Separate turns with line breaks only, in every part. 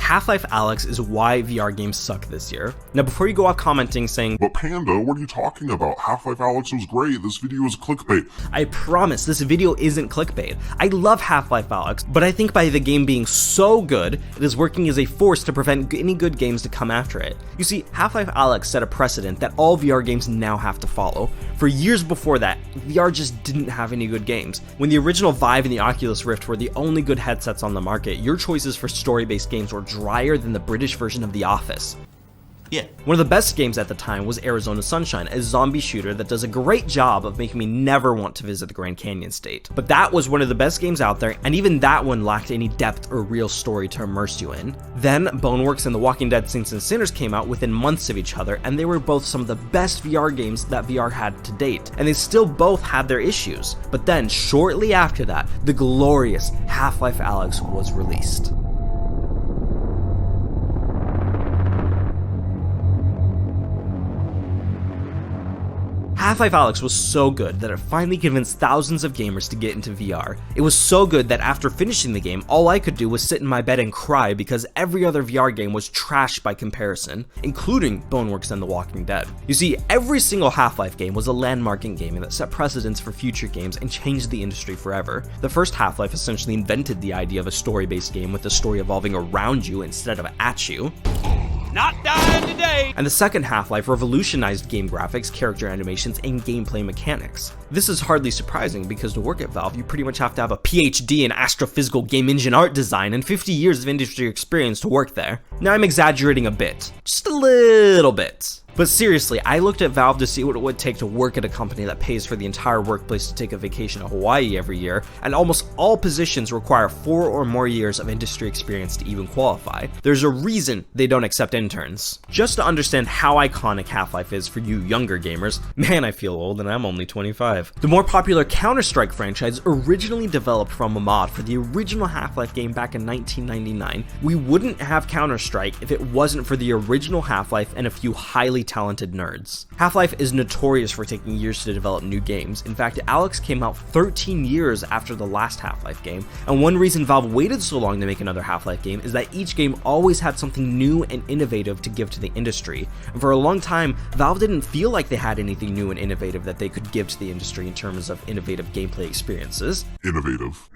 Half-Life Alyx is why VR games suck this year. Now before you go off commenting saying,
"But Panda, what are you talking about? Half-Life Alyx was great, this video is clickbait."
I promise this video isn't clickbait. I love Half-Life Alyx, but I think by the game being so good, it is working as a force to prevent any good games to come after it. You see, Half-Life Alyx set a precedent that all VR games now have to follow. For years before that, VR just didn't have any good games. When the original Vive and the Oculus Rift were the only good headsets on the market, your choices for story-based games were drier than the British version of The Office.
Yeah.
One of the best games at the time was Arizona Sunshine, a zombie shooter that does a great job of making me never want to visit the Grand Canyon state. But that was one of the best games out there, and even that one lacked any depth or real story to immerse you in. Then Boneworks and The Walking Dead Saints and Sinners came out within months of each other, and they were both some of the best VR games that VR had to date, and they still both had their issues. But then, shortly after that, the glorious Half-Life Alyx was released. Half-Life Alyx was so good that it finally convinced thousands of gamers to get into VR. It was so good that after finishing the game, all I could do was sit in my bed and cry because every other VR game was trashed by comparison, including Boneworks and The Walking Dead. You see, every single Half-Life game was a landmark in gaming that set precedents for future games and changed the industry forever. The first Half-Life essentially invented the idea of a story-based game with the story evolving around you instead of at you.
Not dying today!
And the second Half-Life revolutionized game graphics, character animations, and gameplay mechanics. This is hardly surprising because to work at Valve, you pretty much have to have a PhD in astrophysical game engine art design and 50 years of industry experience to work there. Now I'm exaggerating a bit, just a little bit. But seriously, I looked at Valve to see what it would take to work at a company that pays for the entire workplace to take a vacation to Hawaii every year, and almost all positions require 4 or more years of industry experience to even qualify. There's a reason they don't accept interns. Just to understand how iconic Half-Life is for you younger gamers, man, I feel old and I'm only 25. The more popular Counter-Strike franchise originally developed from a mod for the original Half-Life game back in 1999. We wouldn't have Counter-Strike if it wasn't for the original Half-Life and a few highly talented nerds. Half-Life is notorious for taking years to develop new games. In fact, Alyx came out 13 years after the last Half-Life game, and one reason Valve waited so long to make another Half-Life game is that each game always had something new and innovative to give to the industry. And for a long time, Valve didn't feel like they had anything new and innovative that they could give to the industry in terms of innovative gameplay experiences.
Innovative.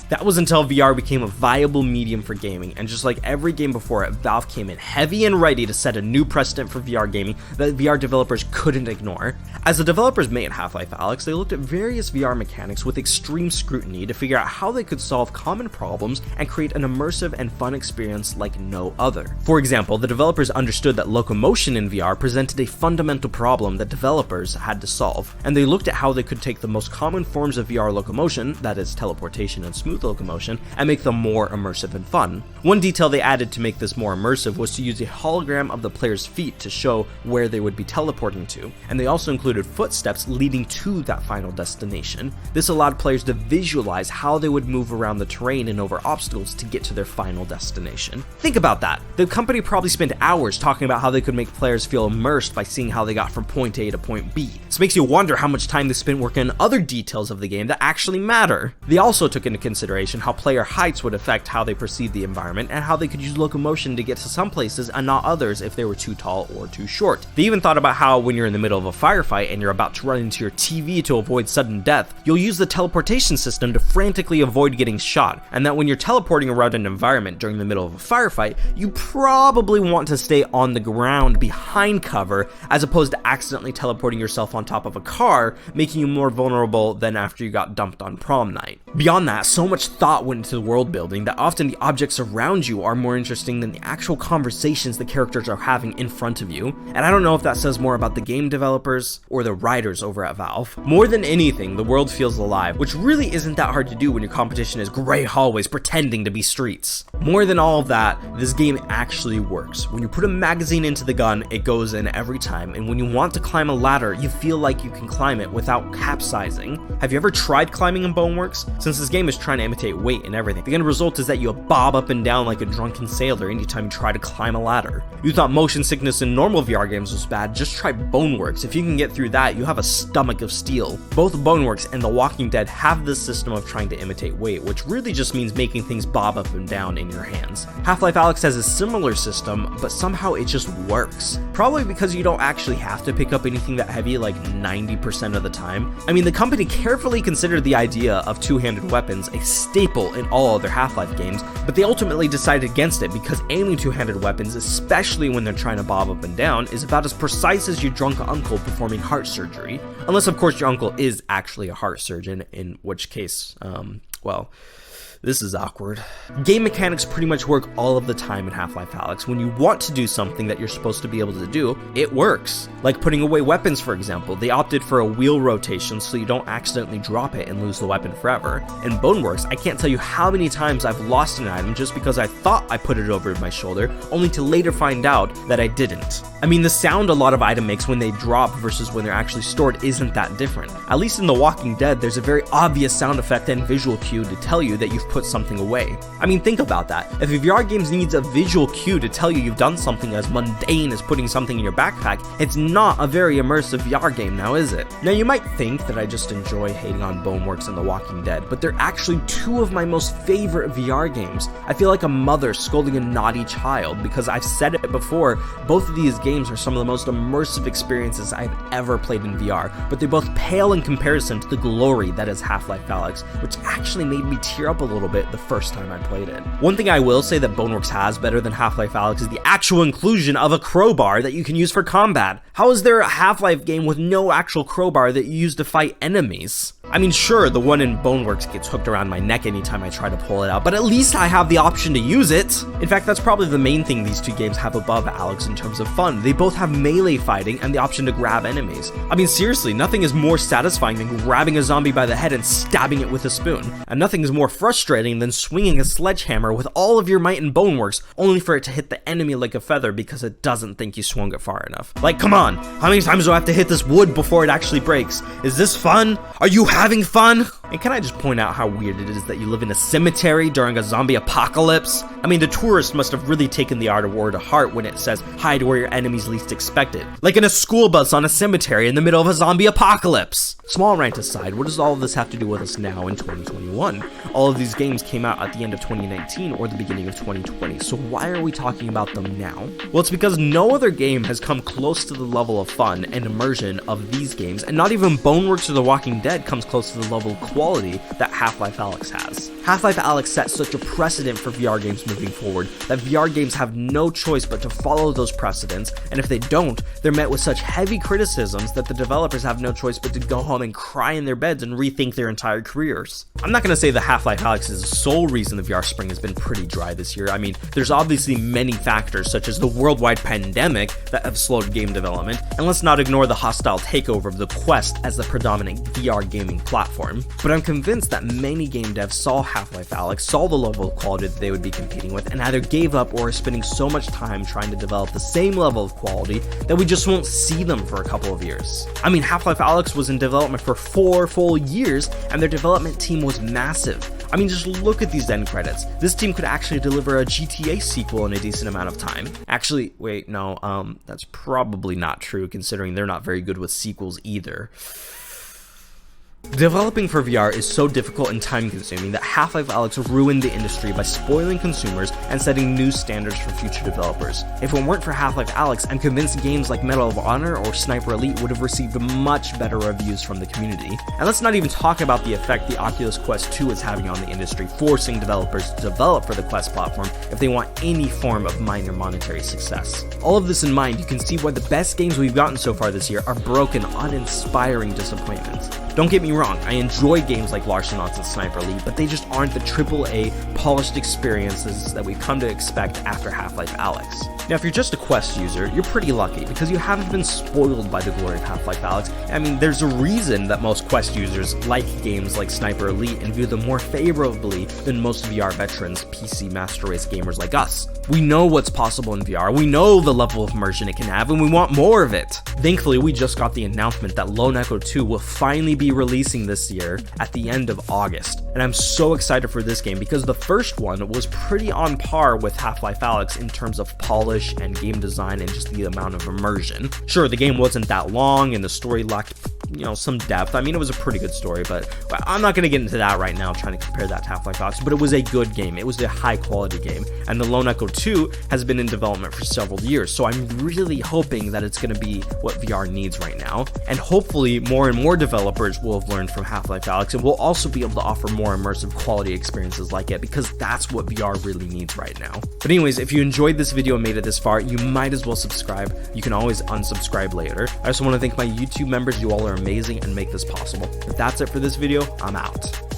That was until VR became a viable medium for gaming, and just like every game before it, Valve came in heavy and ready to set a new precedent for VR gaming that VR developers couldn't ignore. As the developers made Half-Life Alyx, they looked at various VR mechanics with extreme scrutiny to figure out how they could solve common problems and create an immersive and fun experience like no other. For example, the developers understood that locomotion in VR presented a fundamental problem that developers had to solve, and they looked at how they could take the most common forms of VR locomotion, that is teleportation and smooth locomotion, and make them more immersive and fun. One detail they added to make this more immersive was to use a hologram of the player's feet to show where they would be teleporting to, and they also included footsteps leading to that final destination. This allowed players to visualize how they would move around the terrain and over obstacles to get to their final destination. Think about that. The company probably spent hours talking about how they could make players feel immersed by seeing how they got from point A to point B. This makes you wonder how much time they spent working on other details of the game that actually matter. They also took into consideration how player heights would affect how they perceive the environment and how they could use locomotion to get to some places and not others if they were too tall or too short. They even thought about how when you're in the middle of a firefight and you're about to run into your TV to avoid sudden death, you'll use the teleportation system to frantically avoid getting shot, and that when you're teleporting around an environment during the middle of a firefight, you probably want to stay on the ground behind cover as opposed to accidentally teleporting yourself on top of a car, making you more vulnerable than after you got dumped on prom night. Beyond that, so much thought went into the world building that often the objects around you are more interesting than the actual conversations the characters are having in front of you, and I don't know if that says more about the game developers or the writers over at Valve. More than anything, the world feels alive, which really isn't that hard to do when your competition is gray hallways pretending to be streets. More than all of that, this game actually works. When you put a magazine into the gun, it goes in every time, and when you want to climb a ladder, you feel like you can climb it without capsizing. Have you ever tried climbing in Boneworks? Since this game is trying to imitate weight and everything, the end result is that you bob up and down like a drunken sailor anytime you try to climb a ladder. You thought motion sickness in normal VR games was bad, just try Boneworks. If you can get through that, you have a stomach of steel. Both Boneworks and The Walking Dead have this system of trying to imitate weight, which really just means making things bob up and down in your hands. Half-Life Alyx has a similar system, but somehow it just works. Probably because you don't actually have to pick up anything that heavy like 90% of the time. I mean, the company carefully considered the idea of two-handed weapons a staple in all other Half-Life games, but they ultimately decided against it because aiming two-handed weapons, especially when they're trying to bob up and down, is about as precise as your drunk uncle performing heart surgery. Unless, of course, your uncle is actually a heart surgeon, in which case, well, this is awkward. Game mechanics pretty much work all of the time in Half-Life Alyx. When you want to do something that you're supposed to be able to do, it works. Like putting away weapons, for example. They opted for a wheel rotation so you don't accidentally drop it and lose the weapon forever. In Boneworks, I can't tell you how many times I've lost an item just because I thought I put it over my shoulder, only to later find out that I didn't. I mean, the sound a lot of items makes when they drop versus when they're actually stored isn't that different. At least in The Walking Dead, there's a very obvious sound effect and visual cue to tell you that you've put something away. I mean, think about that. If a VR game needs a visual cue to tell you you've done something as mundane as putting something in your backpack, it's not a very immersive VR game now, is it? Now, you might think that I just enjoy hating on Boneworks and The Walking Dead, but they're actually two of my most favorite VR games. I feel like a mother scolding a naughty child because I've said it before, both of these games are some of the most immersive experiences I've ever played in VR, but they both pale in comparison to the glory that is Half-Life Alyx, which actually made me tear up a little bit the first time I played it. One thing I will say that Boneworks has better than Half-Life Alyx is the actual inclusion of a crowbar that you can use for combat. How is there a Half-Life game with no actual crowbar that you use to fight enemies? I mean, sure, the one in Boneworks gets hooked around my neck anytime I try to pull it out, but at least I have the option to use it. In fact, that's probably the main thing these two games have above Alyx in terms of fun. They both have melee fighting and the option to grab enemies. I mean, seriously, nothing is more satisfying than grabbing a zombie by the head and stabbing it with a spoon. And nothing is more frustrating than swinging a sledgehammer with all of your might in Boneworks, only for it to hit the enemy like a feather because it doesn't think you swung it far enough. Like, come on, how many times do I have to hit this wood before it actually breaks? Is this fun? Are you having fun? And can I just point out how weird it is that you live in a cemetery during a zombie apocalypse? I mean, the tourist must have really taken the art of war to heart when it says hide where your enemies least expect it. Like in a school bus on a cemetery in the middle of a zombie apocalypse. Small rant aside, what does all of this have to do with us now in 2021? All of these games came out at the end of 2019 or the beginning of 2020, so why are we talking about them now? Well, it's because no other game has come close to the level of fun and immersion of these games, and not even Boneworks or The Walking Dead comes close to the level of quality that Half-Life Alyx has. Half-Life Alyx set such a precedent for VR games moving forward that VR games have no choice but to follow those precedents, and if they don't, they're met with such heavy criticisms that the developers have no choice but to go home and cry in their beds and rethink their entire careers. I'm not going to say that Half-Life Alyx is the sole reason the VR spring has been pretty dry this year. I mean, there's obviously many factors such as the worldwide pandemic that have slowed game development, and let's not ignore the hostile takeover of the Quest as the predominant VR gaming platform. But I'm convinced that many game devs saw Half-Life Alyx, saw the level of quality that they would be competing with, and either gave up or are spending so much time trying to develop the same level of quality that we just won't see them for a couple of years. I mean, Half-Life Alyx was in development for 4 full years, and their development team was massive. I mean, just look at these end credits. This team could actually deliver a GTA sequel in a decent amount of time. Actually, wait, no, that's probably not true considering they're not very good with sequels either. Developing for VR is so difficult and time-consuming that Half-Life Alyx ruined the industry by spoiling consumers and setting new standards for future developers. If it weren't for Half-Life Alyx, I'm convinced games like Medal of Honor or Sniper Elite would have received much better reviews from the community. And let's not even talk about the effect the Oculus Quest 2 is having on the industry, forcing developers to develop for the Quest platform if they want any form of minor monetary success. All of this in mind, you can see why the best games we've gotten so far this year are broken, uninspiring disappointments. Don't get me wrong, I enjoy games like Larcenauts and Sniper Elite, but they just aren't the AAA polished experiences that we've come to expect after Half-Life Alyx. Now, if you're just a Quest user, you're pretty lucky because you haven't been spoiled by the glory of Half-Life Alyx. I mean, there's a reason that most Quest users like games like Sniper Elite and view them more favorably than most VR veterans, PC master race gamers like us. We know what's possible in VR, we know the level of immersion it can have, and we want more of it. Thankfully, we just got the announcement that Lone Echo 2 will finally be be releasing this year at the end of August. And I'm so excited for this game because the first one was pretty on par with Half-Life Alyx in terms of polish and game design and just the amount of immersion. Sure, the game wasn't that long and the story lacked, some depth. I mean, it was a pretty good story, but I'm not going to get into that right now trying to compare that to Half-Life Alyx, but it was a good game. It was a high quality game, and the Lone Echo 2 has been in development for several years, so I'm really hoping that it's going to be what VR needs right now, and hopefully more and more developers will have learned from Half-Life Alyx and will also be able to offer more immersive quality experiences like it, because that's what VR really needs right now. But anyways, if you enjoyed this video and made it this far, you might as well subscribe. You can always unsubscribe later. I also want to thank my YouTube members. You all are amazing and make this possible. If that's it for this video, I'm out.